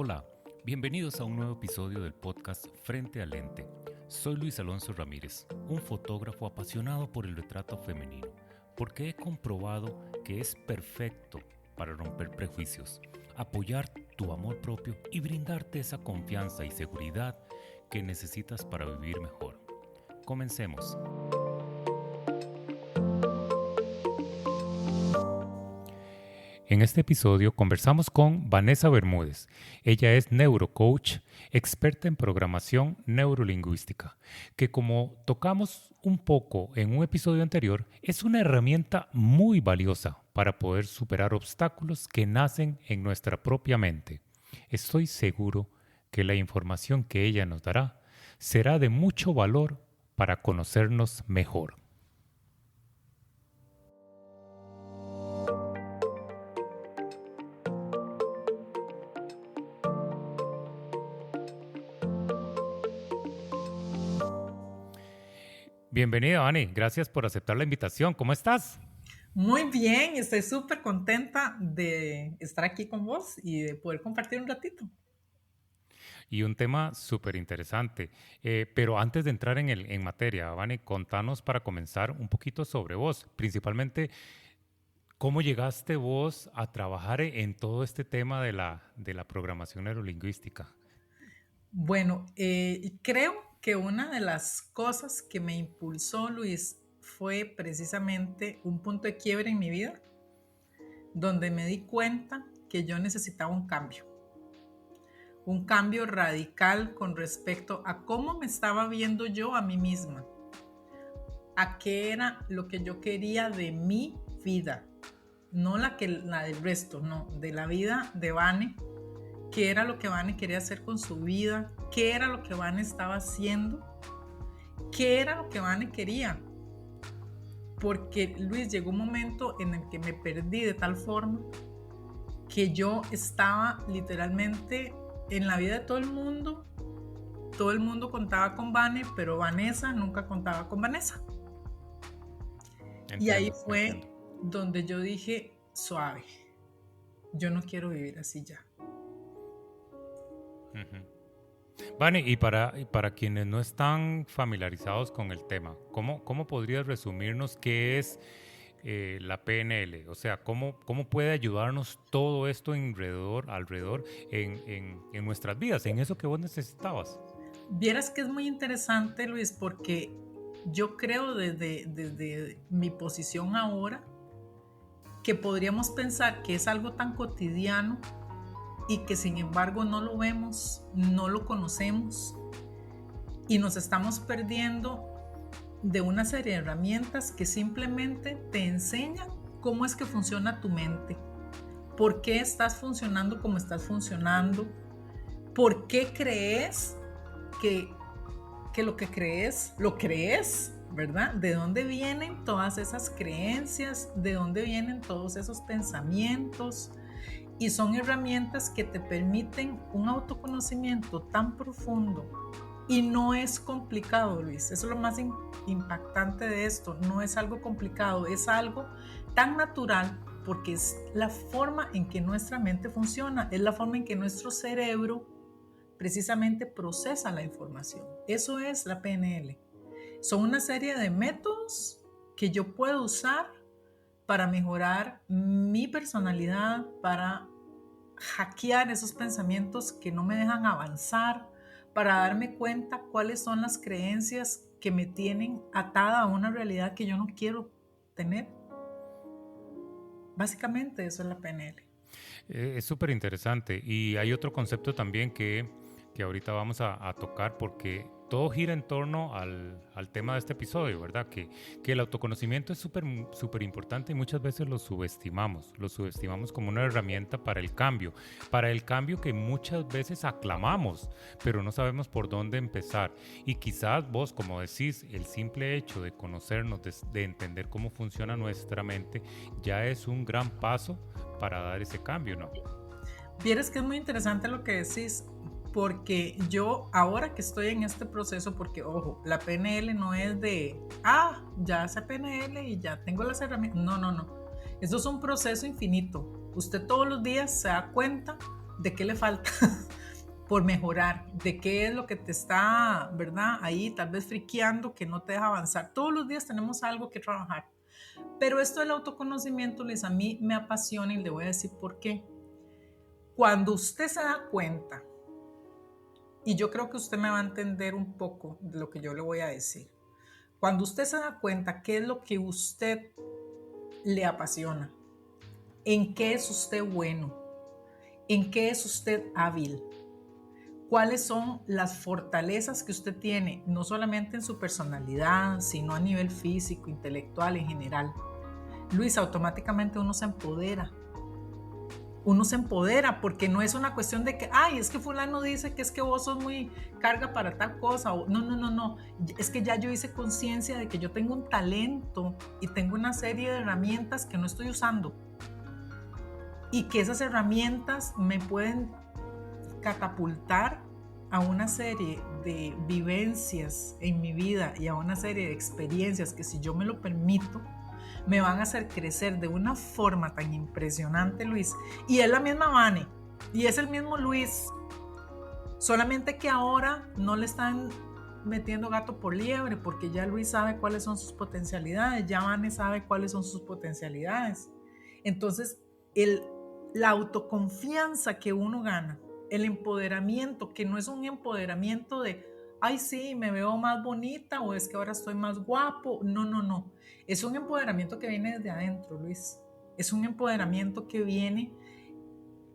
Hola, bienvenidos a un nuevo episodio del podcast Frente al Lente. Soy Luis Alonso Ramírez, un fotógrafo apasionado por el retrato femenino, porque he comprobado que es perfecto para romper prejuicios, apoyar tu amor propio y brindarte esa confianza y seguridad que necesitas para vivir mejor. Comencemos. En este episodio conversamos con Vanessa Bermúdez. Ella es neurocoach, experta en programación neurolingüística, que como tocamos un poco en un episodio anterior, es una herramienta muy valiosa para poder superar obstáculos que nacen en nuestra propia mente. Estoy seguro que la información que ella nos dará será de mucho valor para conocernos mejor. Bienvenida, Vani. Gracias por aceptar la invitación. ¿Cómo estás? Muy bien, estoy súper contenta de estar aquí con vos y de poder compartir un ratito. Y un tema súper interesante. Pero antes de entrar en materia, Vani, contanos para comenzar un poquito sobre vos. Principalmente, ¿cómo llegaste vos a trabajar en todo este tema de la programación neurolingüística? Bueno, creo que una de las cosas que me impulsó, Luis, fue precisamente un punto de quiebre en mi vida, donde me di cuenta que yo necesitaba un cambio radical con respecto a cómo me estaba viendo yo a mí misma, a qué era lo que yo quería de mi vida, no la del resto, no, de la vida de Vane, qué era lo que Vane quería hacer con su vida, qué era lo que Vane estaba haciendo, qué era lo que Vane quería. Porque, Luis, llegó un momento en el que me perdí de tal forma que yo estaba literalmente en la vida de todo el mundo contaba con Vane, pero Vanessa nunca contaba con Vanessa. Y ahí fue donde yo dije, suave, yo no quiero vivir así ya. Vane, y para quienes no están familiarizados con el tema, ¿cómo podrías resumirnos qué es la PNL? O sea, ¿cómo puede ayudarnos todo esto alrededor en nuestras vidas, en eso que vos necesitabas? Vieras que es muy interesante, Luis, porque yo creo desde mi posición ahora que podríamos pensar que es algo tan cotidiano y que sin embargo no lo vemos, no lo conocemos y nos estamos perdiendo de una serie de herramientas que simplemente te enseñan cómo es que funciona tu mente, por qué estás funcionando como estás funcionando, por qué crees que lo que crees, lo crees, ¿verdad? ¿De dónde vienen todas esas creencias? ¿De dónde vienen todos esos pensamientos? Y son herramientas que te permiten un autoconocimiento tan profundo y no es complicado, Luis. Eso es lo más impactante de esto. No es algo complicado, es algo tan natural porque es la forma en que nuestra mente funciona, es la forma en que nuestro cerebro precisamente procesa la información. Eso es la PNL. Son una serie de métodos que yo puedo usar para mejorar mi personalidad, para hackear esos pensamientos que no me dejan avanzar, para darme cuenta cuáles son las creencias que me tienen atada a una realidad que yo no quiero tener. Básicamente eso es la PNL. Es súper interesante y hay otro concepto también que ahorita vamos a tocar porque todo gira en torno al tema de este episodio, ¿verdad? Que el autoconocimiento es súper importante y muchas veces lo subestimamos como una herramienta para el cambio que muchas veces aclamamos, pero no sabemos por dónde empezar. Y quizás vos, como decís, el simple hecho de conocernos, de entender cómo funciona nuestra mente, ya es un gran paso para dar ese cambio, ¿no? Vieras que es muy interesante lo que decís, porque yo ahora que estoy en este proceso, porque ojo, la PNL no es de, ya sé PNL y ya tengo las herramientas. No. Eso es un proceso infinito. Usted todos los días se da cuenta de qué le falta por mejorar, de qué es lo que te está, ¿verdad? Ahí tal vez friqueando, que no te deja avanzar. Todos los días tenemos algo que trabajar. Pero esto del autoconocimiento, Luis, a mí me apasiona y le voy a decir por qué. Cuando usted se da cuenta, y yo creo que usted me va a entender un poco de lo que yo le voy a decir, cuando usted se da cuenta qué es lo que usted le apasiona, en qué es usted bueno, en qué es usted hábil, cuáles son las fortalezas que usted tiene, no solamente en su personalidad, sino a nivel físico, intelectual, en general. Luis, automáticamente uno se empodera. Uno se empodera porque no es una cuestión de que, ay, es que fulano dice que es que vos sos muy carga para tal cosa. O, no. Es que ya yo hice conciencia de que yo tengo un talento y tengo una serie de herramientas que no estoy usando. Y que esas herramientas me pueden catapultar a una serie de vivencias en mi vida y a una serie de experiencias que, si yo me lo permito, me van a hacer crecer de una forma tan impresionante, Luis. Y es la misma Vane, y es el mismo Luis, solamente que ahora no le están metiendo gato por liebre, porque ya Luis sabe cuáles son sus potencialidades, ya Vane sabe cuáles son sus potencialidades. Entonces, la autoconfianza que uno gana, el empoderamiento, que no es un empoderamiento de, ay, sí, me veo más bonita, o es que ahora estoy más guapo. No. Es un empoderamiento que viene desde adentro, Luis. Es un empoderamiento que viene,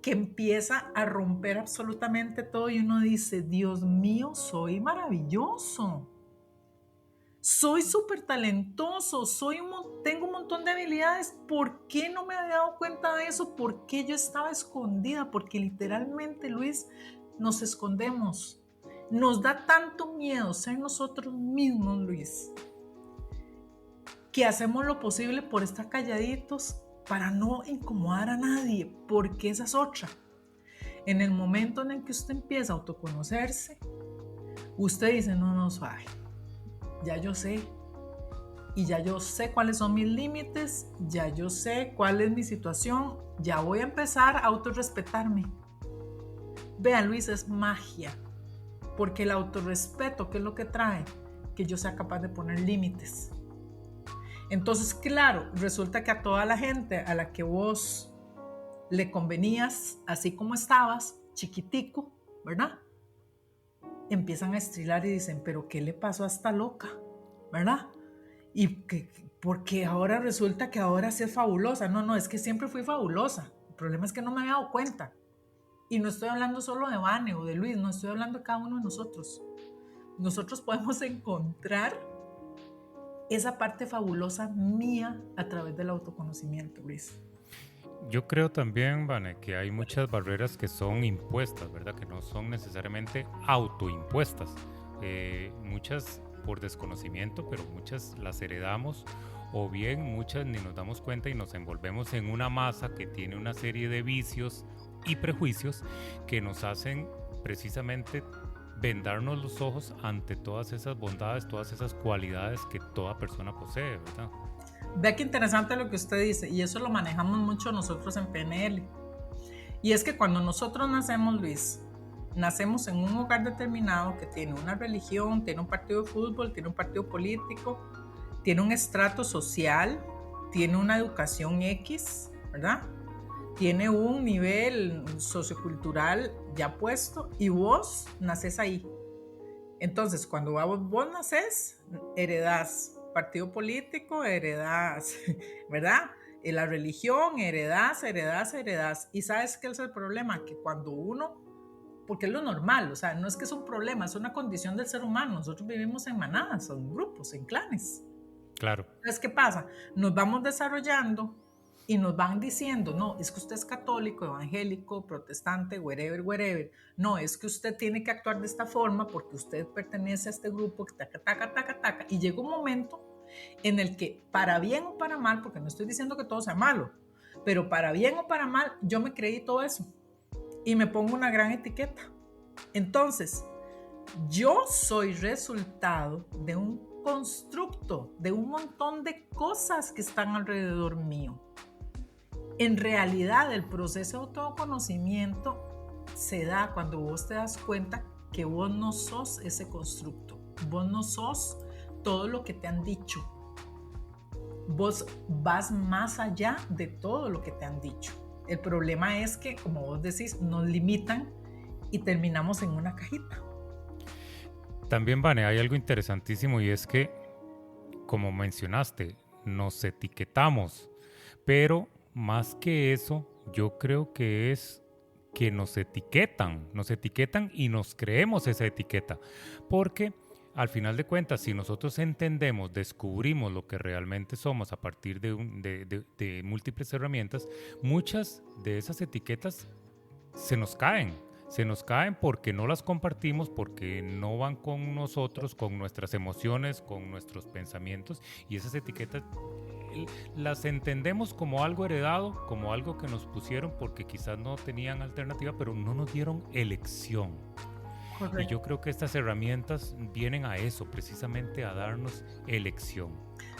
que empieza a romper absolutamente todo y uno dice, Dios mío, soy maravilloso. Soy súper talentoso, tengo un montón de habilidades. ¿Por qué no me había dado cuenta de eso? ¿Por qué yo estaba escondida? Porque literalmente, Luis, nos escondemos. Nos da tanto miedo ser nosotros mismos, Luis, que hacemos lo posible por estar calladitos para no incomodar a nadie, porque esa es otra. En el momento en el que usted empieza a autoconocerse, usted dice, no, suave, ya yo sé, y ya yo sé cuáles son mis límites, ya yo sé cuál es mi situación, ya voy a empezar a autorrespetarme. Vean, Luis, es magia, porque el autorrespeto, ¿qué es lo que trae? Que yo sea capaz de poner límites. Entonces, claro, resulta que a toda la gente a la que vos le convenías, así como estabas, chiquitico, ¿verdad? Empiezan a estrilar y dicen, pero ¿qué le pasó a esta loca? ¿Verdad? Y porque ahora resulta que ahora sí es fabulosa. No, es que siempre fui fabulosa. El problema es que no me había dado cuenta. Y no estoy hablando solo de Vane o de Luis, no estoy hablando de cada uno de nosotros. Nosotros podemos encontrar esa parte fabulosa mía a través del autoconocimiento, Luis. Yo creo también, Vane, que hay muchas barreras que son impuestas, ¿verdad? Que no son necesariamente autoimpuestas. Muchas por desconocimiento, pero muchas las heredamos, o bien muchas ni nos damos cuenta y nos envolvemos en una masa que tiene una serie de vicios y prejuicios que nos hacen precisamente vendarnos los ojos ante todas esas bondades, todas esas cualidades que toda persona posee, ¿verdad? Ve qué interesante lo que usted dice, y eso lo manejamos mucho nosotros en PNL. Y es que cuando nosotros nacemos, Luis, nacemos en un hogar determinado que tiene una religión, tiene un partido de fútbol, tiene un partido político, tiene un estrato social, tiene una educación X, ¿verdad? Tiene un nivel sociocultural ya puesto, y vos nacés ahí. Entonces, cuando vos nacés, heredás partido político, heredás, ¿verdad? La religión, heredás. ¿Y sabes qué es el problema? Que cuando uno, porque es lo normal, o sea, no es que es un problema, es una condición del ser humano. Nosotros vivimos en manadas, en grupos, en clanes. Claro. Entonces, ¿qué pasa? Nos vamos desarrollando y nos van diciendo, no, es que usted es católico, evangélico, protestante, wherever. No, es que usted tiene que actuar de esta forma porque usted pertenece a este grupo, taca. Y llega un momento en el que, para bien o para mal, porque no estoy diciendo que todo sea malo, pero para bien o para mal, yo me creí todo eso y me pongo una gran etiqueta. Entonces, yo soy resultado de un constructo, de un montón de cosas que están alrededor mío. En realidad, el proceso de autoconocimiento se da cuando vos te das cuenta que vos no sos ese constructo, vos no sos todo lo que te han dicho, vos vas más allá de todo lo que te han dicho. El problema es que, como vos decís, nos limitan y terminamos en una cajita. También, Vane, hay algo interesantísimo y es que, como mencionaste, nos etiquetamos, pero más que eso, yo creo que es que nos etiquetan y nos creemos esa etiqueta, porque al final de cuentas, si nosotros entendemos, descubrimos lo que realmente somos a partir de múltiples herramientas, muchas de esas etiquetas se nos caen porque no las compartimos, porque no van con nosotros, con nuestras emociones, con nuestros pensamientos, y esas etiquetas las entendemos como algo heredado, como algo que nos pusieron porque quizás no tenían alternativa, pero no nos dieron elección. Correcto. Y yo creo que estas herramientas vienen a eso, precisamente a darnos elección,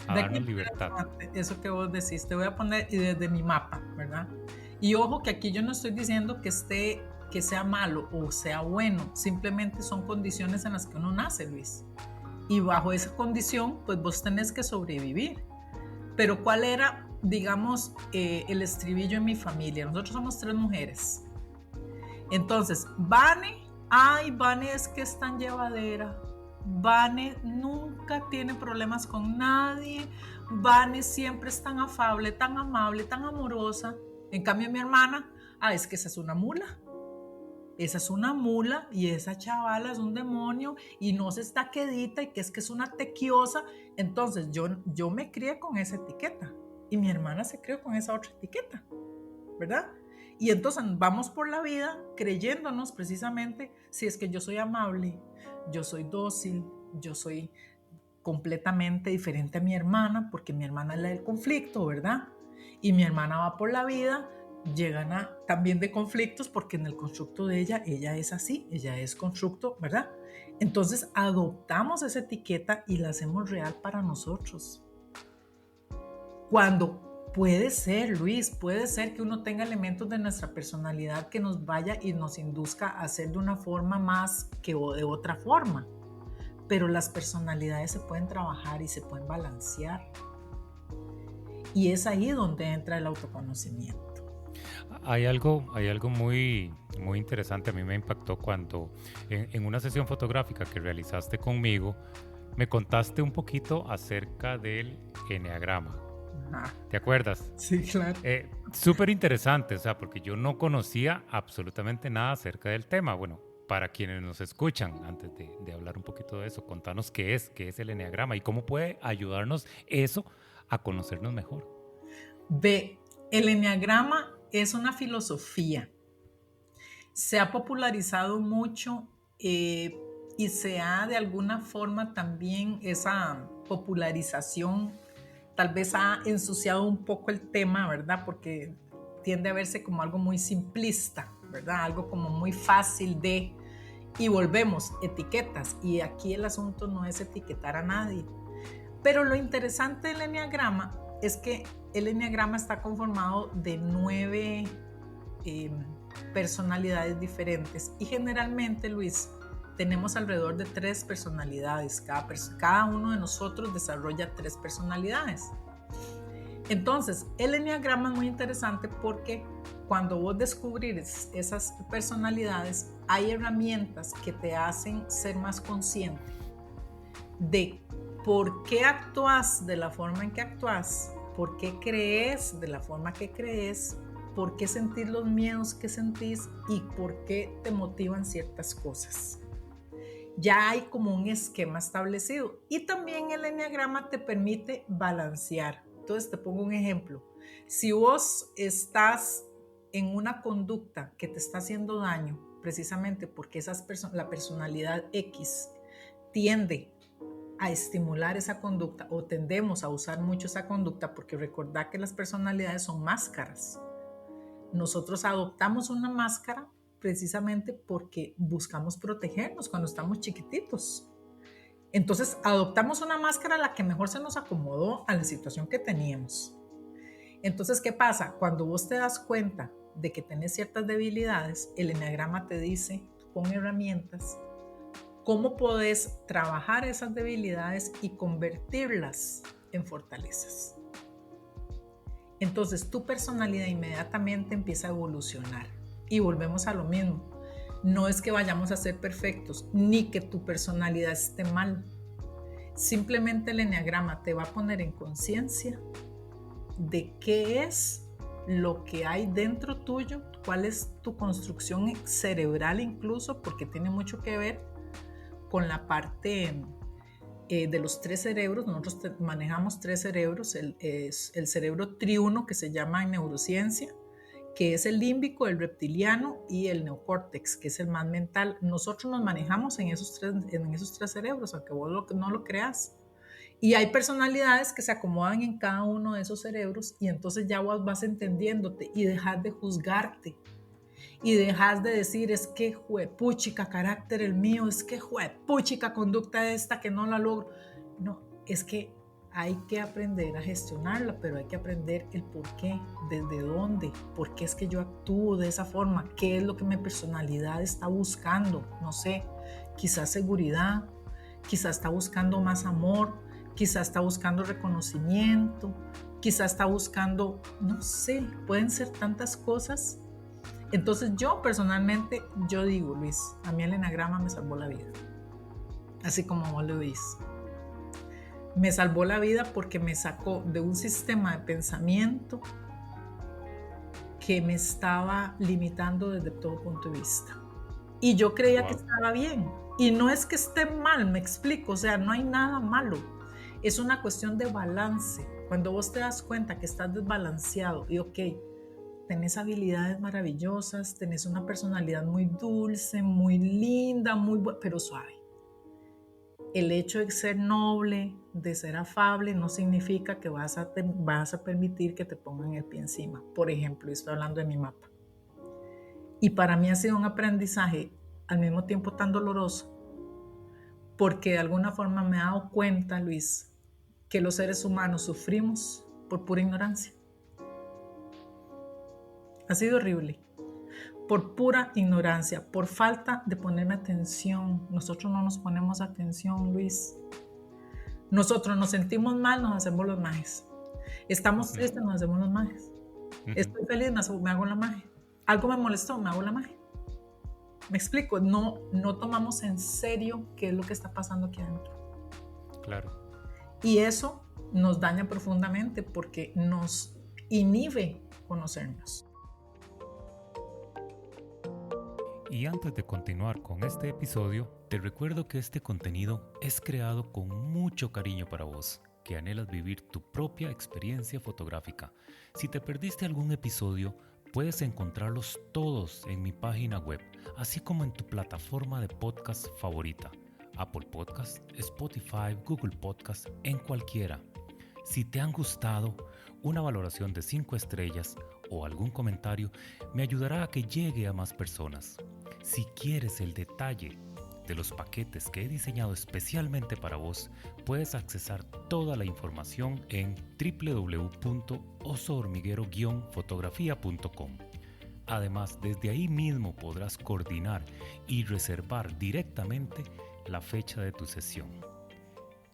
a darnos libertad. Eso que vos decís, te voy a poner desde mi mapa, ¿verdad? Y ojo que aquí yo no estoy diciendo que sea malo o sea bueno, simplemente son condiciones en las que uno nace, Luis. Y bajo esa condición, pues vos tenés que sobrevivir. Pero ¿cuál era, digamos, el estribillo en mi familia? Nosotros somos 3 mujeres. Entonces, Vane es que es tan llevadera. Vane nunca tiene problemas con nadie. Vane siempre es tan afable, tan amable, tan amorosa. En cambio, mi hermana, es que esa es una mula. Esa es una mula y esa chavala es un demonio y no se está quedita y que es una tequiosa. Entonces yo me crié con esa etiqueta y mi hermana se crió con esa otra etiqueta, ¿verdad? Y entonces vamos por la vida creyéndonos precisamente si es que yo soy amable, yo soy dócil, yo soy completamente diferente a mi hermana porque mi hermana es la del conflicto, ¿verdad? Y mi hermana va por la vida llegan también de conflictos porque en el constructo de ella es así, ella es constructo, ¿verdad? Entonces adoptamos esa etiqueta y la hacemos real para nosotros. Cuando puede ser, Luis, puede ser que uno tenga elementos de nuestra personalidad que nos vaya y nos induzca a hacer de una forma más que de otra forma, pero las personalidades se pueden trabajar y se pueden balancear. Y es ahí donde entra el autoconocimiento. Hay algo muy, muy interesante. A mí me impactó cuando en una sesión fotográfica que realizaste conmigo, me contaste un poquito acerca del eneagrama. Ajá. ¿Te acuerdas? Sí, claro. Súper interesante, o sea, porque yo no conocía absolutamente nada acerca del tema. Bueno, para quienes nos escuchan, antes de hablar un poquito de eso, contanos qué es el eneagrama y cómo puede ayudarnos eso a conocernos mejor. El eneagrama es una filosofía. Se ha popularizado mucho y se ha de alguna forma también esa popularización tal vez ha ensuciado un poco el tema, ¿verdad? Porque tiende a verse como algo muy simplista, ¿verdad? Algo como muy fácil de... Y volvemos, etiquetas. Y aquí el asunto no es etiquetar a nadie. Pero lo interesante del eneagrama es que el eneagrama está conformado de 9 personalidades diferentes y generalmente, Luis, tenemos alrededor de 3 personalidades. Cada uno de nosotros desarrolla 3 personalidades. Entonces, el eneagrama es muy interesante porque cuando vos descubrís esas personalidades, hay herramientas que te hacen ser más consciente de por qué actúas de la forma en que actúas, por qué crees de la forma que crees, por qué sentís los miedos que sentís y por qué te motivan ciertas cosas. Ya hay como un esquema establecido y también el eneagrama te permite balancear. Entonces te pongo un ejemplo. Si vos estás en una conducta que te está haciendo daño, precisamente porque la personalidad X tiende a estimular esa conducta o tendemos a usar mucho esa conducta, porque recordad que las personalidades son máscaras. Nosotros adoptamos una máscara precisamente porque buscamos protegernos cuando estamos chiquititos. Entonces adoptamos una máscara a la que mejor se nos acomodó a la situación que teníamos. Entonces, ¿qué pasa? Cuando vos te das cuenta de que tenés ciertas debilidades, el eneagrama te dice con herramientas cómo podés trabajar esas debilidades y convertirlas en fortalezas. Entonces tu personalidad inmediatamente empieza a evolucionar y volvemos a lo mismo. No es que vayamos a ser perfectos ni que tu personalidad esté mal. Simplemente el eneagrama te va a poner en conciencia de qué es lo que hay dentro tuyo, cuál es tu construcción cerebral incluso, porque tiene mucho que ver con la parte de los 3 cerebros. Nosotros manejamos 3 cerebros, el cerebro triuno que se llama en neurociencia, que es el límbico, el reptiliano y el neocórtex, que es el más mental. Nosotros nos manejamos en esos tres cerebros, aunque vos no lo creas. Y hay personalidades que se acomodan en cada uno de esos cerebros y entonces ya vos vas entendiéndote y dejas de juzgarte y dejas de decir es que juepuchica carácter el mío, es que juepuchica conducta esta que no la logro. No, es que hay que aprender a gestionarla, pero hay que aprender el por qué, desde dónde, por qué es que yo actúo de esa forma, qué es lo que mi personalidad está buscando, no sé, quizás seguridad, quizás está buscando más amor, quizás está buscando reconocimiento, quizás está buscando, no sé, pueden ser tantas cosas. Entonces yo personalmente, yo digo, Luis, a mí el eneagrama me salvó la vida, así como vos lo dices. Me salvó la vida porque me sacó de un sistema de pensamiento que me estaba limitando desde todo punto de vista. Y yo creía que estaba bien. Y no es que esté mal, me explico, o sea, no hay nada malo. Es una cuestión de balance. Cuando vos te das cuenta que estás desbalanceado y ok, tenés habilidades maravillosas, tenés una personalidad muy dulce, muy linda, pero suave. El hecho de ser noble, de ser afable, no significa que vas a permitir que te pongan el pie encima. Por ejemplo, estoy hablando de mi mapa. Y para mí ha sido un aprendizaje al mismo tiempo tan doloroso, porque de alguna forma me he dado cuenta, Luis, que los seres humanos sufrimos por pura ignorancia. Ha sido horrible. Por pura ignorancia, por falta de ponerme atención. Nosotros no nos ponemos atención, Luis. Nosotros nos sentimos mal, nos hacemos los majes. Estamos tristes, nos hacemos los majes. Estoy feliz, me hago la maje. Algo me molestó, me hago la maje. Me explico, no tomamos en serio qué es lo que está pasando aquí adentro. Claro. Y eso nos daña profundamente porque nos inhibe conocernos. Y antes de continuar con este episodio, te recuerdo que este contenido es creado con mucho cariño para vos, que anhelas vivir tu propia experiencia fotográfica. Si te perdiste algún episodio, puedes encontrarlos todos en mi página web, así como en tu plataforma de podcast favorita, Apple Podcast, Spotify, Google Podcast, en cualquiera. Si te han gustado, una valoración de 5 estrellas o algún comentario me ayudará a que llegue a más personas. Si quieres el detalle de los paquetes que he diseñado especialmente para vos, puedes accesar toda la información en www.osohormiguero-fotografía.com. Además, desde ahí mismo podrás coordinar y reservar directamente la fecha de tu sesión.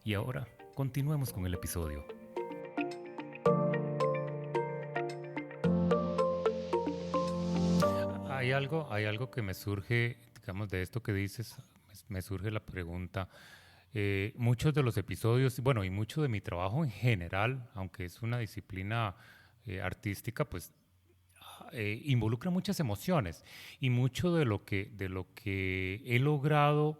Y ahora, continuemos con el episodio. Hay algo que me surge, digamos, de esto que dices, me surge la pregunta. Muchos de los episodios, bueno, y mucho de mi trabajo en general, aunque es una disciplina artística, pues involucra muchas emociones, y mucho de lo que he logrado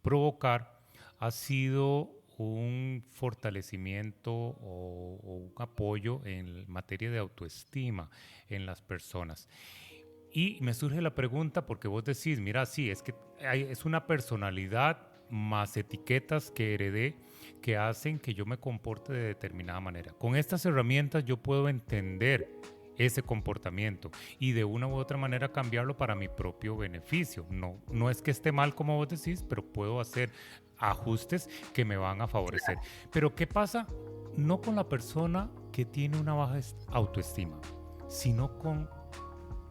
provocar ha sido un fortalecimiento o un apoyo en materia de autoestima en las personas. Y me surge la pregunta porque vos decís, mira, sí, es que es una personalidad más etiquetas que heredé que hacen que yo me comporte de determinada manera. Con estas herramientas yo puedo entender ese comportamiento y de una u otra manera cambiarlo para mi propio beneficio. No es que esté mal como vos decís, pero puedo hacer ajustes que me van a favorecer. Pero ¿qué pasa? No con la persona que tiene una baja autoestima, sino con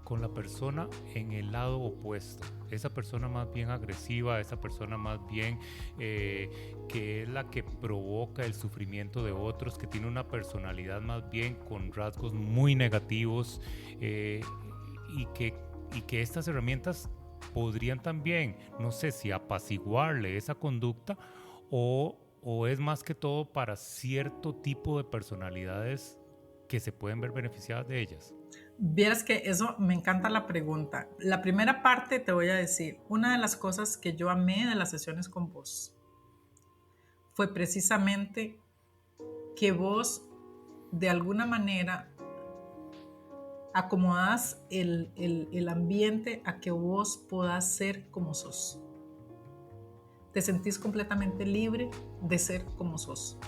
con la persona en el lado opuesto, esa persona más bien agresiva, esa persona más bien que es la que provoca el sufrimiento de otros, que tiene una personalidad más bien con rasgos muy negativos, y que estas herramientas podrían también, no sé si apaciguarle esa conducta o es más que todo para cierto tipo de personalidades que se pueden ver beneficiadas de ellas. Vieras que eso me encanta la pregunta. La primera parte te voy a decir, una de las cosas que yo amé de las sesiones con vos fue precisamente que vos de alguna manera acomodás el ambiente a que vos puedas ser como sos. Te sentís completamente libre de ser como sos.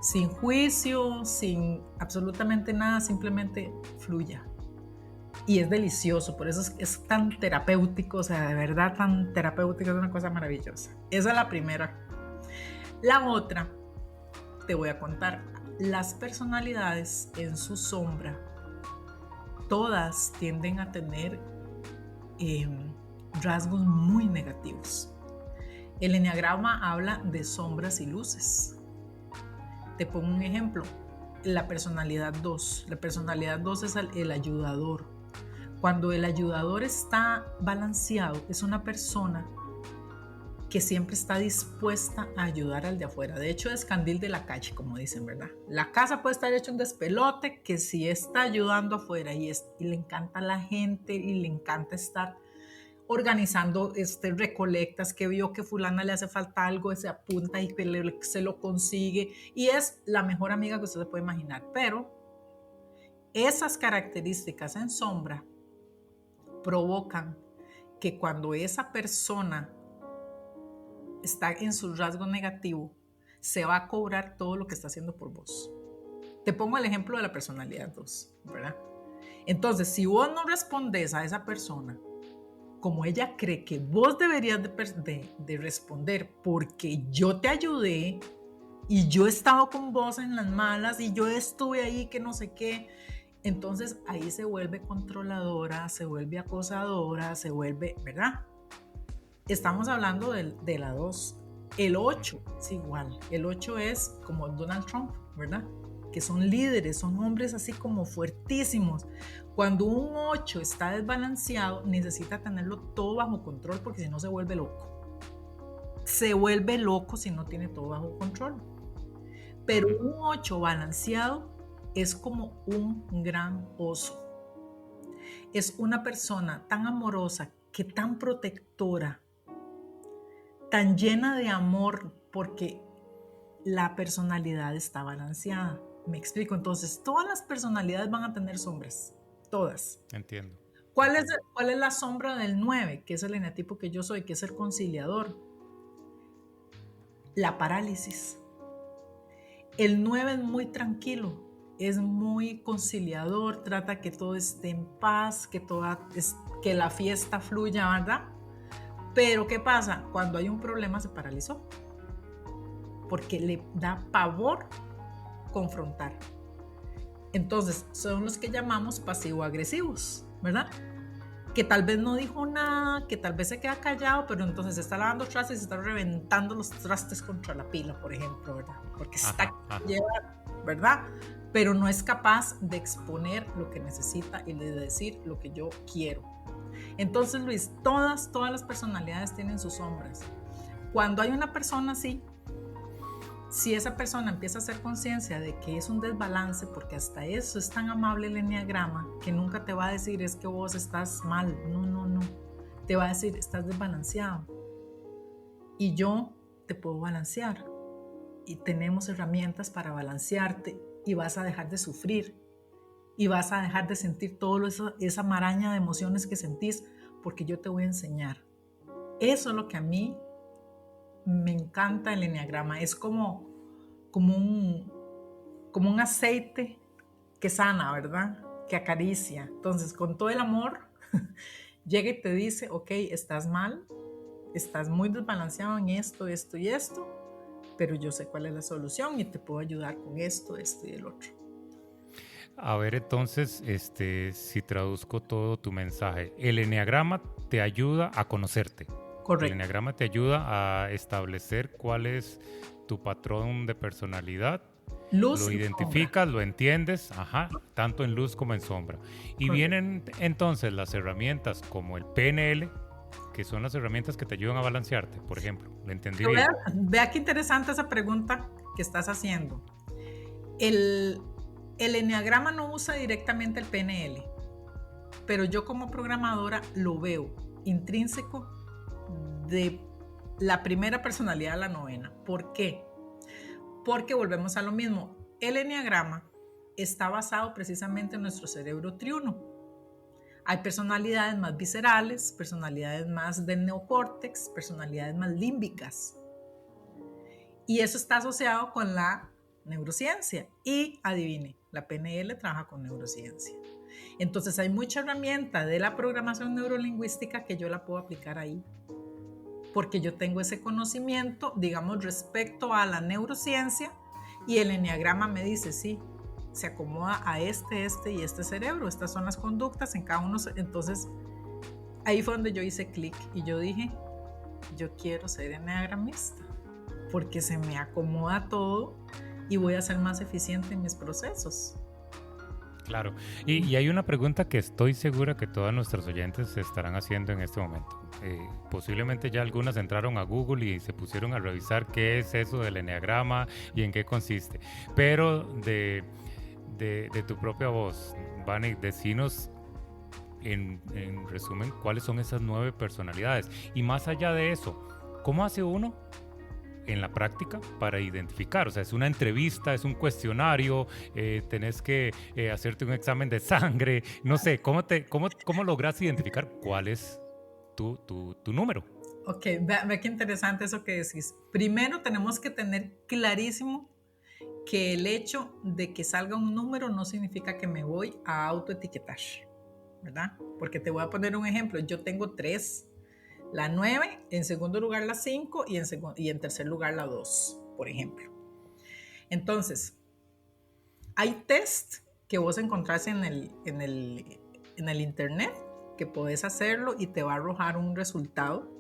Sin juicio, sin absolutamente nada, simplemente fluya. Y es delicioso, por eso es tan terapéutico, o sea, de verdad tan terapéutico, es una cosa maravillosa. Esa es la primera. La otra, te voy a contar, las personalidades en su sombra, todas tienden a tener rasgos muy negativos. El eneagrama habla de sombras y luces. Te pongo un ejemplo, la personalidad 2. La personalidad 2 es el ayudador. Cuando el ayudador está balanceado, es una persona que siempre está dispuesta a ayudar al de afuera. De hecho, es candil de la calle, como dicen, ¿verdad? La casa puede estar hecha un despelote, que si está ayudando afuera y le encanta a la gente y le encanta estar organizando recolectas, que vio que fulana le hace falta algo, se apunta y se lo consigue, y es la mejor amiga que usted se puede imaginar. Pero esas características en sombra provocan que cuando esa persona está en su rasgo negativo, se va a cobrar todo lo que está haciendo por vos. Te pongo el ejemplo de la personalidad 2, ¿verdad? Entonces, si vos no respondes a esa persona como ella cree que vos deberías de responder, porque yo te ayudé y yo he estado con vos en las malas y yo estuve ahí que no sé qué, entonces ahí se vuelve controladora, se vuelve acosadora, se vuelve, ¿verdad? Estamos hablando de la 2. El 8 es igual. El 8 es como Donald Trump, ¿verdad? Que son líderes, son hombres así como fuertísimos. Cuando un 8 está desbalanceado, necesita tenerlo todo bajo control porque si no se vuelve loco. Se vuelve loco si no tiene todo bajo control. Pero un 8 balanceado es como un gran oso. Es una persona tan amorosa, que tan protectora, tan llena de amor, porque la personalidad está balanceada. Me explico. Entonces, todas las personalidades van a tener sombras. Todas. Entiendo. ¿Cuál es la sombra del 9? Que es el eneatipo que yo soy, que es el conciliador. La parálisis. El 9 es muy tranquilo, es muy conciliador, trata que todo esté en paz, que la fiesta fluya, ¿verdad? Pero ¿qué pasa? Cuando hay un problema se paralizó, porque le da pavor confrontar. Entonces, son los que llamamos pasivo-agresivos, ¿verdad? Que tal vez no dijo nada, que tal vez se queda callado, pero entonces se está lavando trastes y se está reventando los trastes contra la pila, por ejemplo, ¿verdad? Porque está lleva, ¿verdad? Pero no es capaz de exponer lo que necesita y de decir lo que yo quiero. Entonces, Luis, todas las personalidades tienen sus sombras. Cuando hay una persona así, si esa persona empieza a hacer conciencia de que es un desbalance, porque hasta eso es tan amable el eneagrama, que nunca te va a decir es que vos estás mal, no, te va a decir estás desbalanceado y yo te puedo balancear y tenemos herramientas para balancearte y vas a dejar de sufrir y vas a dejar de sentir toda esa maraña de emociones que sentís, porque yo te voy a enseñar. Eso es lo que a mí me encanta el eneagrama. Es como un aceite que sana, ¿verdad? Que acaricia. Entonces, con todo el amor, llega y te dice, ok, estás mal, estás muy desbalanceado en esto y esto, pero yo sé cuál es la solución y te puedo ayudar con esto y el otro. A ver, entonces, si traduzco todo tu mensaje, el eneagrama te ayuda a conocerte. Correcto. El eneagrama te ayuda a establecer cuál es tu patrón de personalidad. Luz Lo y sombra. identificas, lo entiendes, ajá, tanto en luz como en sombra. Y Correcto. vienen entonces las herramientas como el PNL, que son las herramientas que te ayudan a balancearte, por ejemplo. ¿Lo entendí bien? Vea qué interesante esa pregunta que estás haciendo. El eneagrama no usa directamente el PNL, pero yo como programadora lo veo intrínseco de la primera personalidad a la novena. ¿Por qué? Porque volvemos a lo mismo. El eneagrama está basado precisamente en nuestro cerebro triuno. Hay personalidades más viscerales, personalidades más del neocórtex, personalidades más límbicas. Y eso está asociado con la neurociencia. Y adivine, la PNL trabaja con neurociencia. Entonces hay mucha herramienta de la programación neurolingüística que yo la puedo aplicar ahí. Porque yo tengo ese conocimiento, digamos, respecto a la neurociencia, y el eneagrama me dice, sí, se acomoda a este y este cerebro, estas son las conductas en cada uno. Entonces, ahí fue donde yo hice clic y yo dije, yo quiero ser eneagramista, porque se me acomoda todo y voy a ser más eficiente en mis procesos. Claro. Y hay una pregunta que estoy segura que todos nuestros oyentes se estarán haciendo en este momento. Posiblemente ya algunas entraron a Google y se pusieron a revisar qué es eso del eneagrama y en qué consiste. Pero de tu propia voz, Vani, decinos en resumen cuáles son esas 9 personalidades. Y más allá de eso, ¿cómo hace uno en la práctica para identificar? O sea, es una entrevista, es un cuestionario, tenés que hacerte un examen de sangre, no sé, ¿cómo logras identificar cuál es tu número? Ok, ve qué interesante eso que decís. Primero tenemos que tener clarísimo que el hecho de que salga un número no significa que me voy a autoetiquetar, ¿verdad? Porque te voy a poner un ejemplo. Yo tengo 3, la 9, en segundo lugar la 5 y en tercer lugar la 2, por ejemplo. Entonces, hay test que vos encontrás en el internet que podés hacerlo y te va a arrojar un resultado.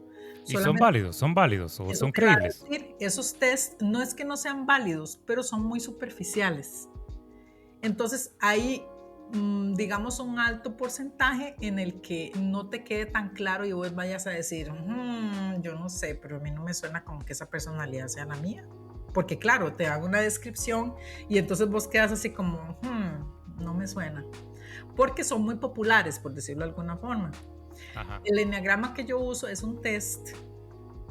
¿Y son válidos o son creíbles? Decir, esos test no es que no sean válidos, pero son muy superficiales. Entonces hay, digamos, un alto porcentaje en el que no te quede tan claro y vos vayas a decir, yo no sé, pero a mí no me suena como que esa personalidad sea la mía. Porque claro, te hago una descripción y entonces vos quedas así como, no me suena. Porque son muy populares, por decirlo de alguna forma. Ajá. El eneagrama que yo uso es un test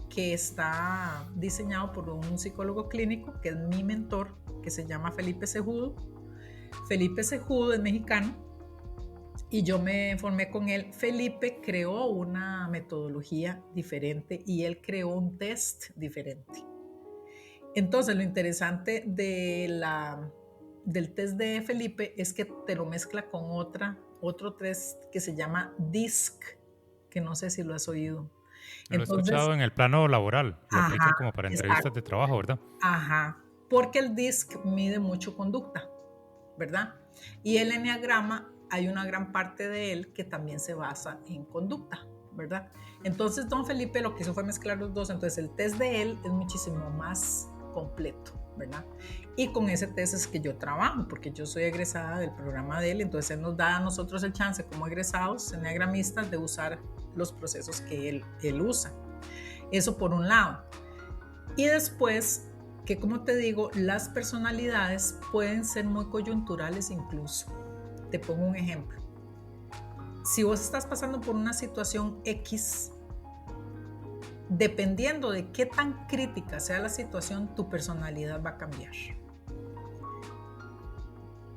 que está diseñado por un psicólogo clínico, que es mi mentor, que se llama Felipe Cejudo. Felipe Cejudo es mexicano y yo me formé con él. Felipe creó una metodología diferente y él creó un test diferente. Entonces, lo interesante del test de Felipe es que te lo mezcla con otro test que se llama DISC, que no sé si lo has oído. Lo he escuchado en el plano laboral, lo aplican como para entrevistas de trabajo, ¿verdad? Ajá, porque el DISC mide mucho conducta, ¿verdad? Y el eneagrama, hay una gran parte de él que también se basa en conducta, ¿verdad? Entonces, don Felipe lo que hizo fue mezclar los dos, entonces el test de él es muchísimo más completo, ¿verdad? Y con ese test es que yo trabajo, porque yo soy egresada del programa de él, entonces él nos da a nosotros el chance como egresados eneagramistas de usar los procesos que él usa. Eso por un lado. Y después, que como te digo, las personalidades pueden ser muy coyunturales incluso. Te pongo un ejemplo. Si vos estás pasando por una situación X, dependiendo de qué tan crítica sea la situación, tu personalidad va a cambiar.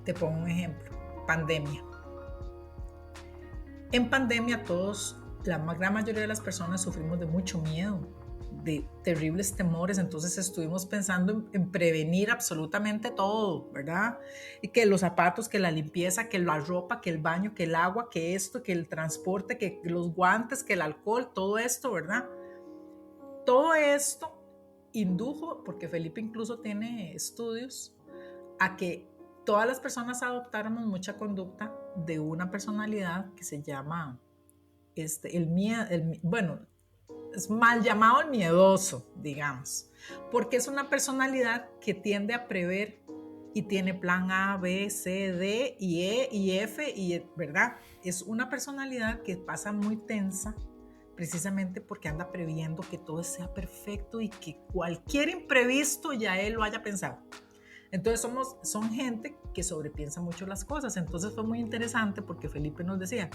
Te pongo un ejemplo, pandemia. En pandemia todos, la gran mayoría de las personas sufrimos de mucho miedo, de terribles temores, entonces estuvimos pensando en prevenir absolutamente todo, ¿verdad? Y que los zapatos, que la limpieza, que la ropa, que el baño, que el agua, que esto, que el transporte, que los guantes, que el alcohol, todo esto, ¿verdad? Todo esto indujo, porque Felipe incluso tiene estudios, a que todas las personas adoptáramos mucha conducta de una personalidad que se llama bueno, es mal llamado el miedoso, digamos, porque es una personalidad que tiende a prever y tiene plan A, B, C, D y E y F, ¿verdad? Es una personalidad que pasa muy tensa precisamente porque anda previendo que todo sea perfecto y que cualquier imprevisto ya él lo haya pensado. Entonces son gente que sobrepiensa mucho las cosas. Entonces fue muy interesante porque Felipe nos decía,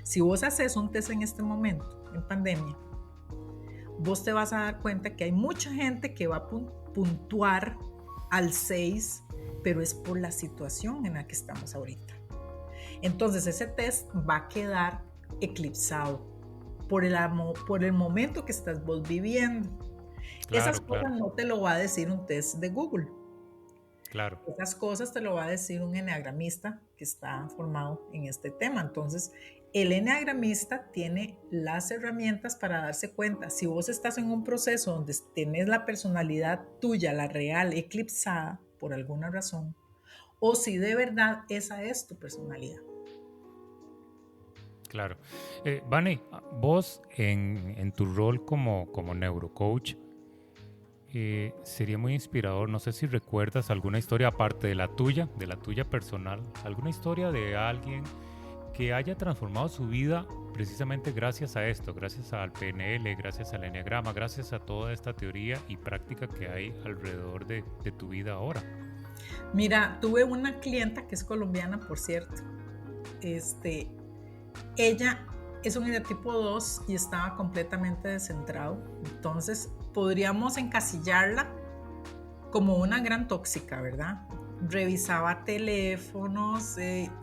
si vos haces un test en este momento, en pandemia, vos te vas a dar cuenta que hay mucha gente que va a puntuar al 6, pero es por la situación en la que estamos ahorita. Entonces ese test va a quedar eclipsado por el momento que estás vos viviendo. Claro, Esas cosas no te lo va a decir un test de Google. Claro. Esas cosas te lo va a decir un enneagramista que está formado en este tema. Entonces, el enneagramista tiene las herramientas para darse cuenta si vos estás en un proceso donde tenés la personalidad tuya, la real, eclipsada por alguna razón, o si de verdad esa es tu personalidad. Claro. Vane, vos en tu rol como neurocoach, sería muy inspirador, no sé si recuerdas alguna historia aparte de la tuya personal, alguna historia de alguien que haya transformado su vida precisamente gracias a esto, gracias al PNL, gracias al enneagrama, gracias a toda esta teoría y práctica que hay alrededor de tu vida ahora. Mira, tuve una clienta que es colombiana, por cierto. Ella es un eneatipo 2 y estaba completamente descentrado. Entonces, podríamos encasillarla como una gran tóxica, ¿verdad? Revisaba teléfonos,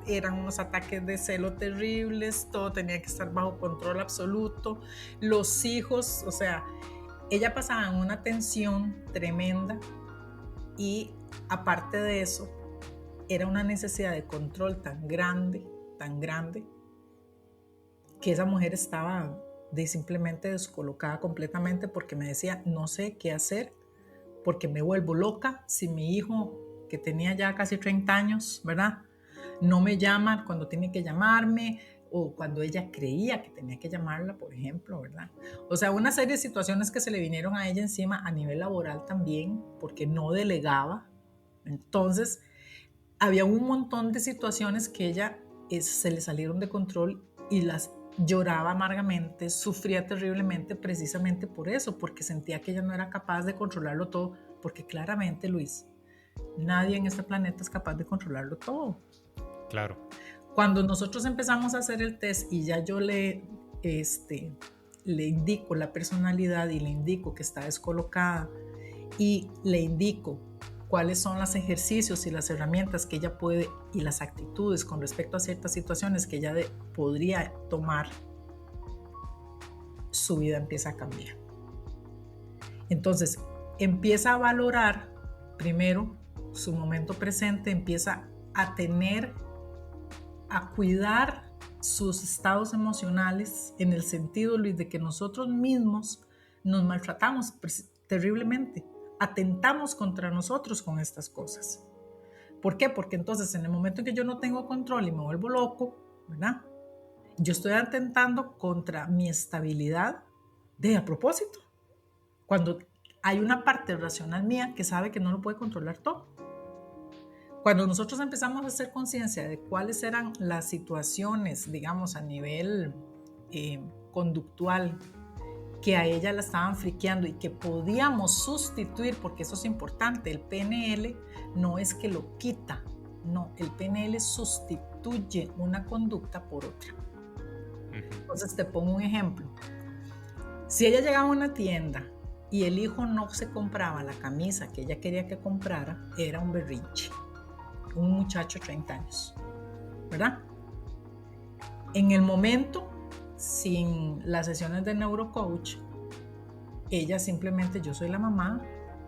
eran unos ataques de celo terribles, todo tenía que estar bajo control absoluto. Los hijos, o sea, ella pasaba en una tensión tremenda y aparte de eso, era una necesidad de control tan grande, que esa mujer estaba simplemente descolocada completamente porque me decía, no sé qué hacer, porque me vuelvo loca si mi hijo, que tenía ya casi 30 años, ¿verdad?, no me llama cuando tiene que llamarme o cuando ella creía que tenía que llamarla, por ejemplo, ¿verdad? O sea, una serie de situaciones que se le vinieron a ella encima a nivel laboral también, porque no delegaba. Entonces, había un montón de situaciones que ella se le salieron de control y las lloraba amargamente, sufría terriblemente precisamente por eso, porque sentía que ella no era capaz de controlarlo todo, porque claramente, Luis, nadie en este planeta es capaz de controlarlo todo. Claro. Cuando nosotros empezamos a hacer el test y ya yo le indico la personalidad y le indico que está descolocada y le indico cuáles son los ejercicios y las herramientas que ella puede y las actitudes con respecto a ciertas situaciones que ella podría tomar, su vida empieza a cambiar. Entonces, empieza a valorar primero su momento presente, empieza a cuidar sus estados emocionales en el sentido, Luis, de que nosotros mismos nos maltratamos terriblemente. Atentamos contra nosotros con estas cosas. ¿Por qué? Porque entonces en el momento en que yo no tengo control y me vuelvo loco, ¿verdad?, yo estoy atentando contra mi estabilidad a propósito. Cuando hay una parte racional mía que sabe que no lo puede controlar todo. Cuando nosotros empezamos a hacer conciencia de cuáles eran las situaciones, digamos, a nivel conductual, que a ella la estaban friqueando y que podíamos sustituir, porque eso es importante, el PNL no es que lo quita, no, el PNL sustituye una conducta por otra. Entonces te pongo un ejemplo. Si ella llegaba a una tienda y el hijo no se compraba la camisa que ella quería que comprara, era un berrinche, un muchacho de 30 años, ¿verdad? En el momento, sin las sesiones de neurocoach, ella simplemente, yo soy la mamá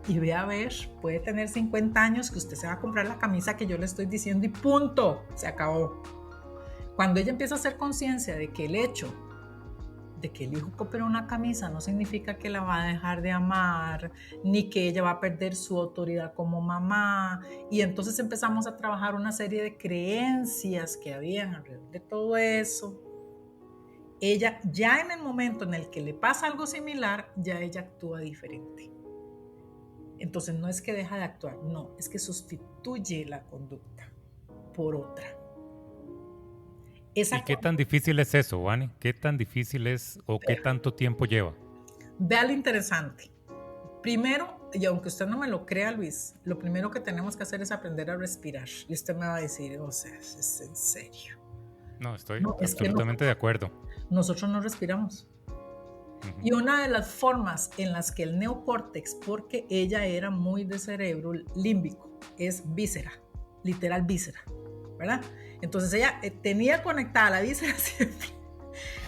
y ve a ver, puede tener 50 años que usted se va a comprar la camisa que yo le estoy diciendo y punto, se acabó. Cuando ella empieza a hacer conciencia de que el hecho de que el hijo compre una camisa no significa que la va a dejar de amar, ni que ella va a perder su autoridad como mamá. Y entonces empezamos a trabajar una serie de creencias que habían alrededor de todo eso. Ella, ya en el momento en el que le pasa algo similar, ya ella actúa diferente. Entonces no es que deja de actuar, no, es que sustituye la conducta por otra. ¿Y qué tan difícil es eso, Vane? ¿Qué tan difícil es o qué tanto tiempo lleva? Vea lo interesante. Primero, y aunque usted no me lo crea, Luis, lo primero que tenemos que hacer es aprender a respirar. Y usted me va a decir, o sea, es en serio. No, estoy absolutamente de acuerdo. Nosotros no respiramos. Y una de las formas en las que el neocórtex, porque ella era muy de cerebro límbico, es víscera, literal víscera, ¿verdad? Entonces ella tenía conectada la víscera siempre.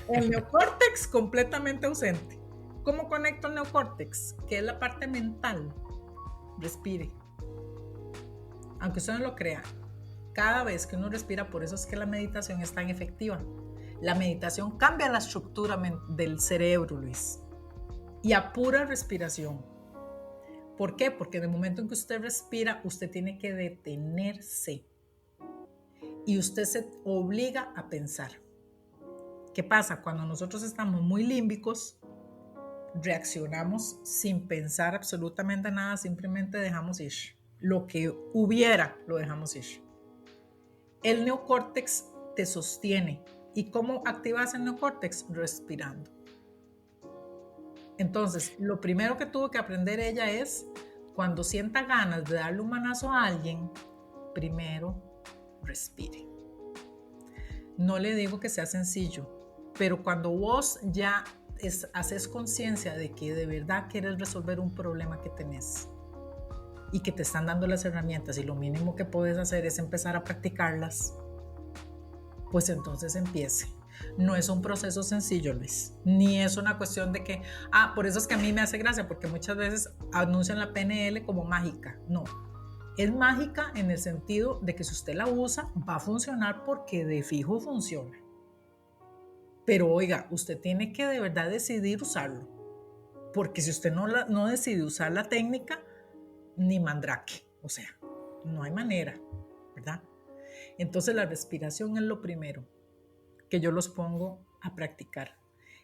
El neocórtex completamente ausente. ¿Cómo conecto el neocórtex? Que es la parte mental. Respire. Aunque usted no lo crea, cada vez que uno respira, por eso es que la meditación es tan efectiva. La meditación cambia la estructura del cerebro, Luis, y a pura respiración. ¿Por qué? Porque en el momento en que usted respira, usted tiene que detenerse y usted se obliga a pensar. ¿Qué pasa? Cuando nosotros estamos muy límbicos, reaccionamos sin pensar absolutamente nada, simplemente dejamos ir. Lo que hubiera, lo dejamos ir. El neocórtex te sostiene. ¿Y cómo activas el neocórtex? Respirando. Entonces, lo primero que tuvo que aprender ella es, cuando sienta ganas de darle un manazo a alguien, primero respire. No le digo que sea sencillo, pero cuando vos ya haces conciencia de que de verdad quieres resolver un problema que tenés y que te están dando las herramientas y lo mínimo que puedes hacer es empezar a practicarlas, pues entonces empiece. No es un proceso sencillo, Luis, ni es una cuestión de que, por eso es que a mí me hace gracia, porque muchas veces anuncian la PNL como mágica. No, es mágica en el sentido de que si usted la usa, va a funcionar porque de fijo funciona. Pero oiga, usted tiene que de verdad decidir usarlo, porque si usted no decide usar la técnica, ni mandrake, o sea, no hay manera, ¿verdad? Entonces la respiración es lo primero que yo los pongo a practicar,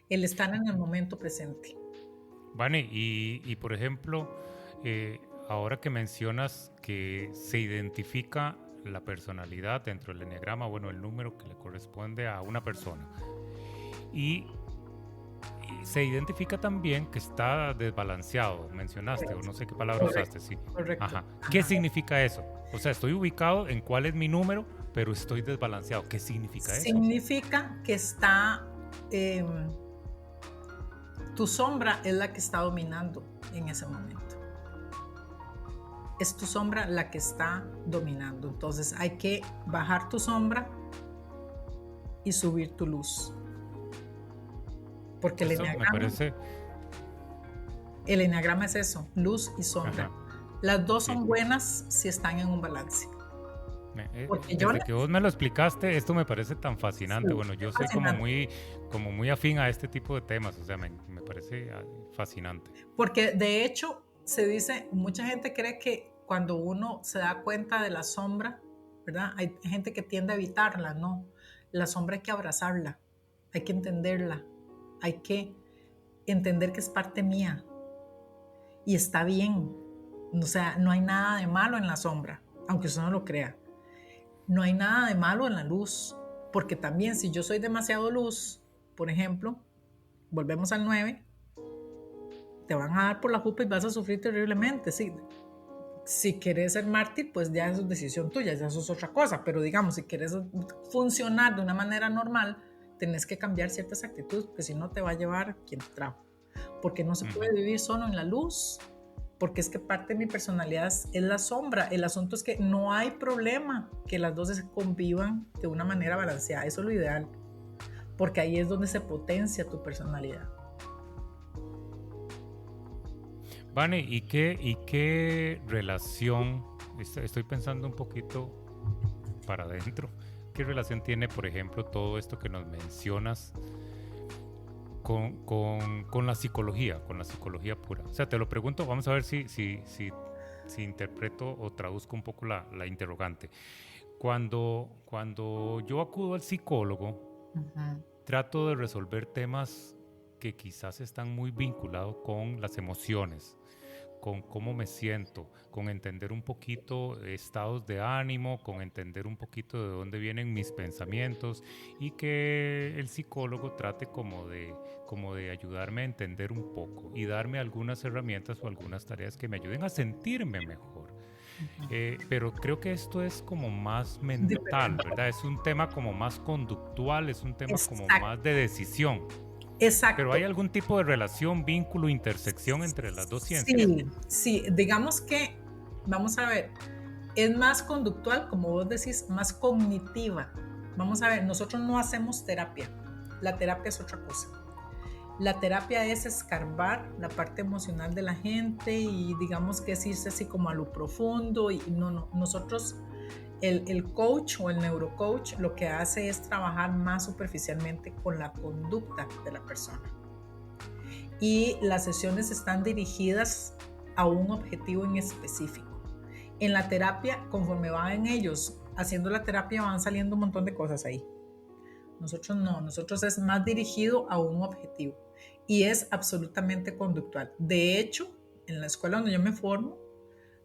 el estar en el momento presente. Vane, y por ejemplo, ahora que mencionas que se identifica la personalidad dentro del eneagrama, bueno, el número que le corresponde a una persona, y se identifica también que está desbalanceado, mencionaste, correcto, o no sé qué palabra usaste, sí. Correcto. Ajá. ¿Qué significa eso? O sea, estoy ubicado en cuál es mi número, pero estoy desbalanceado. ¿Qué significa eso? Significa que está, tu sombra es la que está dominando en ese momento. Es tu sombra la que está dominando. Entonces hay que bajar tu sombra y subir tu luz. Porque eso el eneagrama es eso, luz y sombra. Ajá. Las dos son buenas si están en un balance. Desde que vos me lo explicaste, esto me parece tan fascinante. Sí, bueno, yo soy como muy afín a este tipo de temas, o sea, me parece fascinante. Porque de hecho se dice, mucha gente cree que cuando uno se da cuenta de la sombra, ¿verdad? Hay gente que tiende a evitarla, ¿no? La sombra hay que abrazarla, hay que entenderla, hay que entender que es parte mía y está bien. O sea, no hay nada de malo en la sombra, aunque usted no lo crea. No hay nada de malo en la luz, porque también si yo soy demasiado luz, por ejemplo, volvemos al 9, te van a dar por la jupa y vas a sufrir terriblemente. Sí. Si querés ser mártir, pues ya eso es decisión tuya, ya eso es otra cosa, pero digamos, si querés funcionar de una manera normal, tenés que cambiar ciertas actitudes, porque si no te va a llevar quien te trajo. Porque no se puede vivir solo en la luz, porque es que parte de mi personalidad es la sombra. El asunto es que no hay problema que las dos se convivan de una manera balanceada. Eso es lo ideal, porque ahí es donde se potencia tu personalidad. Vane, ¿y qué relación, estoy pensando un poquito para adentro, qué relación tiene, por ejemplo, todo esto que nos mencionas con la psicología pura. O sea, te lo pregunto, vamos a ver si interpreto o traduzco un poco la interrogante. Cuando yo acudo al psicólogo, trato de resolver temas que quizás están muy vinculados con las emociones, con cómo me siento, con entender un poquito estados de ánimo, con entender un poquito de dónde vienen mis pensamientos, y que el psicólogo trate como de ayudarme a entender un poco y darme algunas herramientas o algunas tareas que me ayuden a sentirme mejor. Pero creo que esto es como más mental, ¿verdad? Es un tema como más conductual, es un tema como más de decisión. Exacto. Pero ¿hay algún tipo de relación, vínculo, intersección entre las dos ciencias? Sí, digamos que, vamos a ver, es más conductual, como vos decís, más cognitiva. Vamos a ver, nosotros no hacemos terapia, la terapia es otra cosa. La terapia es escarbar la parte emocional de la gente y digamos que es irse así como a lo profundo, y no, nosotros, el coach o el neurocoach lo que hace es trabajar más superficialmente con la conducta de la persona. Y las sesiones están dirigidas a un objetivo en específico. En la terapia, conforme van ellos haciendo la terapia, van saliendo un montón de cosas ahí. Nosotros no, nosotros es más dirigido a un objetivo y es absolutamente conductual. De hecho, en la escuela donde yo me formo,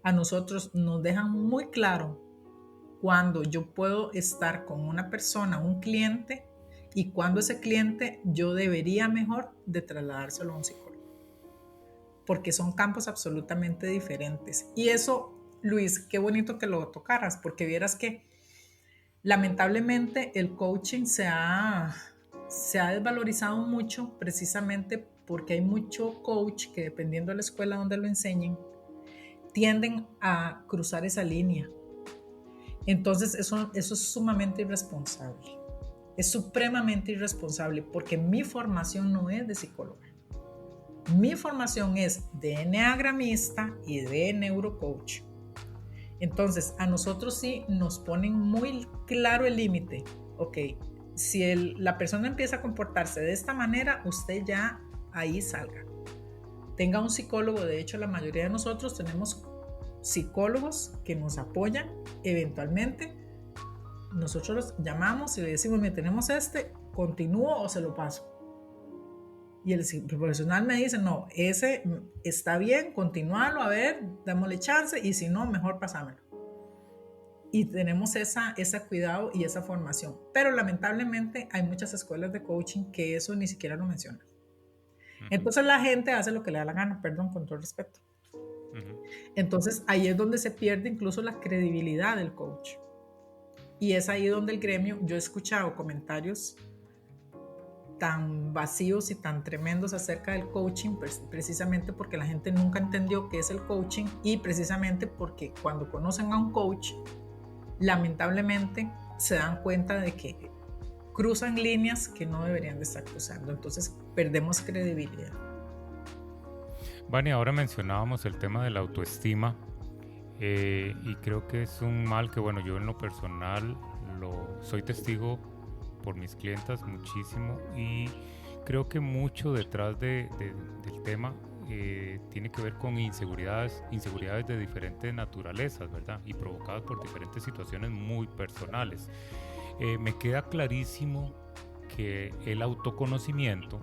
a nosotros nos dejan muy claro cuando yo puedo estar con una persona, un cliente, y cuando ese cliente yo debería mejor de trasladárselo a un psicólogo, porque son campos absolutamente diferentes. Y eso, Luis, qué bonito que lo tocaras, porque vieras que lamentablemente el coaching se ha desvalorizado mucho, precisamente porque hay mucho coach que, dependiendo de la escuela donde lo enseñen, tienden a cruzar esa línea. Entonces eso es sumamente irresponsable. Es supremamente irresponsable, porque mi formación no es de psicóloga. Mi formación es de enneagramista y de neurocoach. Entonces, a nosotros sí nos ponen muy claro el límite. Ok, si la persona empieza a comportarse de esta manera, usted ya ahí salga. Tenga un psicólogo. De hecho, la mayoría de nosotros tenemos psicólogos que nos apoyan. Eventualmente, nosotros los llamamos y le decimos, mire, tenemos ¿continúo o se lo paso? Y el profesional me dice, no, ese está bien, continuarlo, a ver, démosle chance, y si no, mejor pasámelo. Y tenemos ese cuidado y esa formación. Pero lamentablemente hay muchas escuelas de coaching que eso ni siquiera lo mencionan. Entonces la gente hace lo que le da la gana, perdón, con todo respeto. Entonces ahí es donde se pierde incluso la credibilidad del coach. Y es ahí donde el gremio, yo he escuchado comentarios tan vacíos y tan tremendos acerca del coaching, precisamente porque la gente nunca entendió qué es el coaching, y precisamente porque cuando conocen a un coach, lamentablemente se dan cuenta de que cruzan líneas que no deberían de estar cruzando. Entonces perdemos credibilidad. Vania, ahora mencionábamos el tema de la autoestima, y creo que es un mal que, bueno, yo en lo personal soy testigo por mis clientas muchísimo, y creo que mucho detrás del tema tiene que ver con inseguridades de diferentes naturalezas, ¿verdad? Y provocadas por diferentes situaciones muy personales. Me queda clarísimo que el autoconocimiento,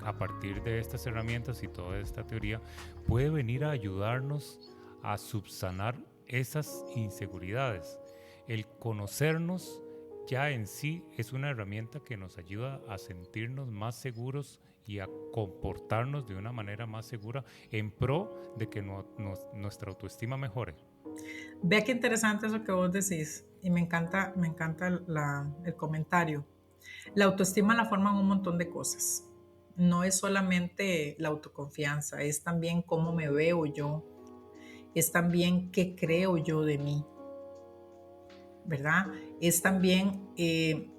a partir de estas herramientas y toda esta teoría, puede venir a ayudarnos a subsanar esas inseguridades. El conocernos ya en sí es una herramienta que nos ayuda a sentirnos más seguros y a comportarnos de una manera más segura en pro de que nuestra autoestima mejore. Vea qué interesante eso que vos decís, y me encanta el comentario. La autoestima la forman un montón de cosas. No es solamente la autoconfianza, es también cómo me veo yo, es también qué creo yo de mí, ¿verdad? Es también qué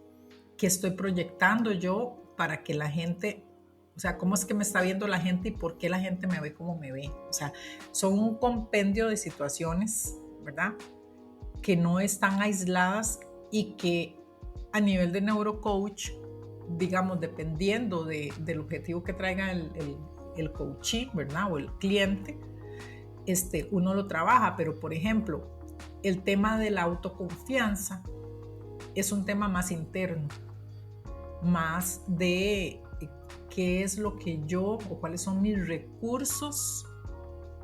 estoy proyectando yo para que la gente, o sea, cómo es que me está viendo la gente y por qué la gente me ve como me ve. O sea, son un compendio de situaciones, ¿verdad?, que no están aisladas y que a nivel de neurocoach digamos, dependiendo del objetivo que traiga el coachee, ¿verdad? O el cliente, uno lo trabaja. Pero, por ejemplo, el tema de la autoconfianza es un tema más interno, más de qué es lo que yo o cuáles son mis recursos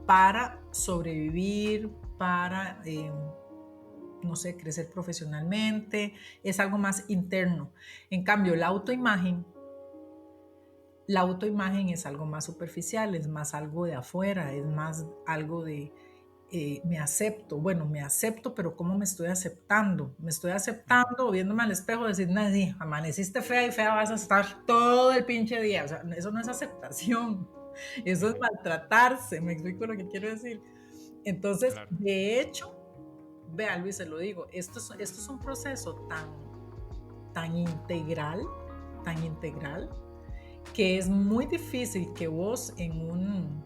para sobrevivir, para, no sé, crecer profesionalmente. Es algo más interno. En cambio, la autoimagen es algo más superficial, es más algo de afuera, es más algo de me acepto. Bueno, me acepto, pero ¿cómo me estoy aceptando? Me estoy aceptando viéndome al espejo, decir, no, sí, amaneciste fea y fea vas a estar todo el pinche día. O sea, eso no es aceptación, eso es maltratarse. ¿Me explico lo que quiero decir? Entonces, claro, de hecho, vea, Luis, se lo digo, esto es un proceso tan integral, que es muy difícil que vos en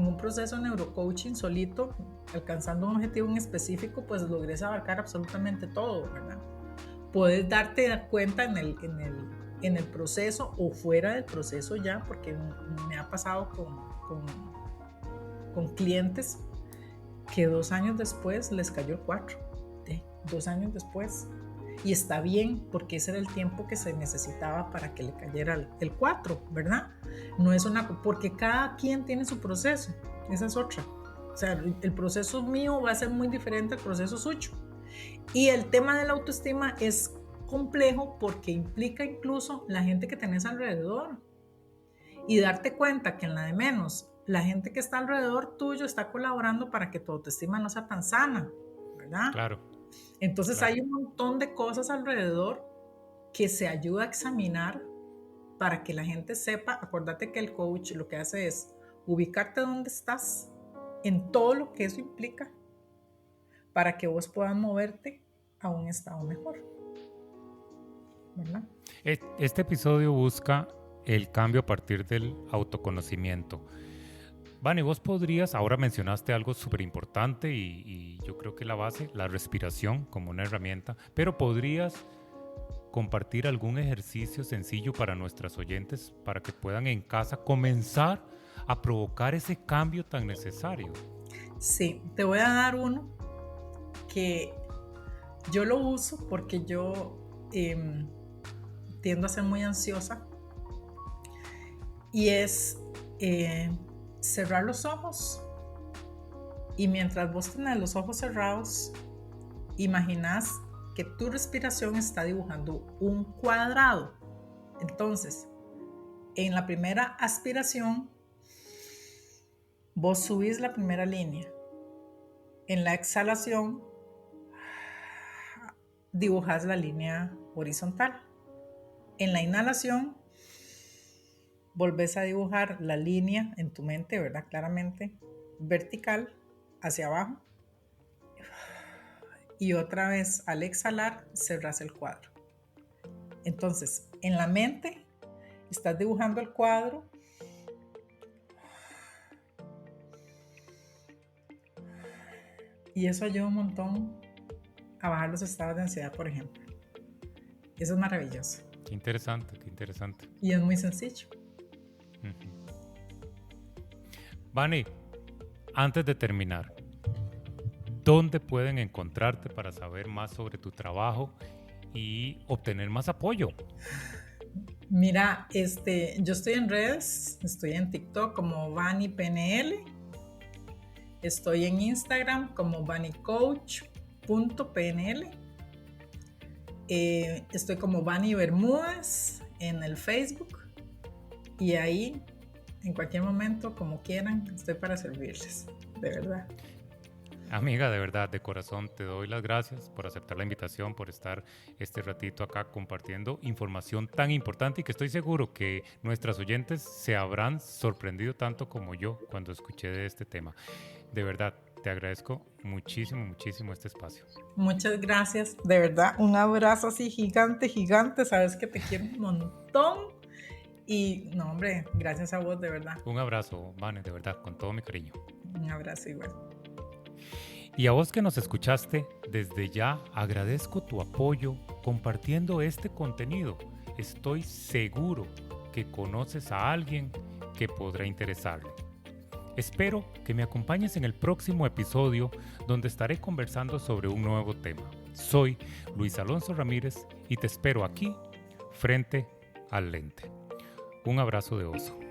un proceso de neurocoaching solito, alcanzando un objetivo en específico, pues logres abarcar absolutamente todo, ¿verdad? Puedes darte cuenta en el proceso o fuera del proceso ya, porque me ha pasado con clientes que 2 años después les cayó el 4, 2 años después. Y está bien, porque ese era el tiempo que se necesitaba para que le cayera el 4, ¿verdad? No es porque cada quien tiene su proceso, esa es otra. O sea, el proceso mío va a ser muy diferente al proceso suyo. Y el tema de la autoestima es complejo porque implica incluso la gente que tenés alrededor. Y darte cuenta que en la de menos, la gente que está alrededor tuyo está colaborando para que tu autoestima no sea tan sana, ¿verdad? Claro. Entonces hay un montón de cosas alrededor que se ayuda a examinar para que la gente sepa. Acuérdate que el coach lo que hace es ubicarte donde estás, en todo lo que eso implica, para que vos puedas moverte a un estado mejor, ¿verdad? Este episodio busca el cambio a partir del autoconocimiento. Vane, vos podrías, ahora mencionaste algo súper importante y yo creo que la base, la respiración como una herramienta, pero podrías compartir algún ejercicio sencillo para nuestras oyentes para que puedan en casa comenzar a provocar ese cambio tan necesario. Sí, te voy a dar uno que yo lo uso porque yo tiendo a ser muy ansiosa y es cerrar los ojos, y mientras vos tenés los ojos cerrados, imaginás que tu respiración está dibujando un cuadrado. Entonces, en la primera aspiración, vos subís la primera línea. En la exhalación, dibujas la línea horizontal. En la inhalación, volvés a dibujar la línea en tu mente, ¿verdad? Claramente, vertical, hacia abajo. Y otra vez, al exhalar, cerrás el cuadro. Entonces, en la mente, estás dibujando el cuadro. Y eso ayuda un montón a bajar los estados de ansiedad, por ejemplo. Eso es maravilloso. Qué interesante, qué interesante. Y es muy sencillo. Vane, antes de terminar, ¿dónde pueden encontrarte para saber más sobre tu trabajo y obtener más apoyo? Mira, yo estoy en redes, estoy en TikTok como VaniPNL, estoy en Instagram como vanicoach.pnl, estoy como Vani Bermúdez en el Facebook, y ahí en cualquier momento, como quieran, estoy para servirles, de verdad. Amiga, de verdad, de corazón, te doy las gracias por aceptar la invitación, por estar este ratito acá compartiendo información tan importante, y que estoy seguro que nuestras oyentes se habrán sorprendido tanto como yo cuando escuché de este tema. De verdad, te agradezco muchísimo, muchísimo este espacio. Muchas gracias, de verdad, un abrazo así gigante, gigante, sabes que te quiero un montón. Y no, hombre, gracias a vos, de verdad. Un abrazo, Vane, de verdad, con todo mi cariño. Un abrazo igual. Y a vos que nos escuchaste, desde ya agradezco tu apoyo compartiendo este contenido. estoy seguro que conoces a alguien que podrá interesarle. Espero que me acompañes en el próximo episodio donde estaré conversando sobre un nuevo tema. Soy Luis Alonso Ramírez y te espero aquí, frente al lente. Un abrazo de oso.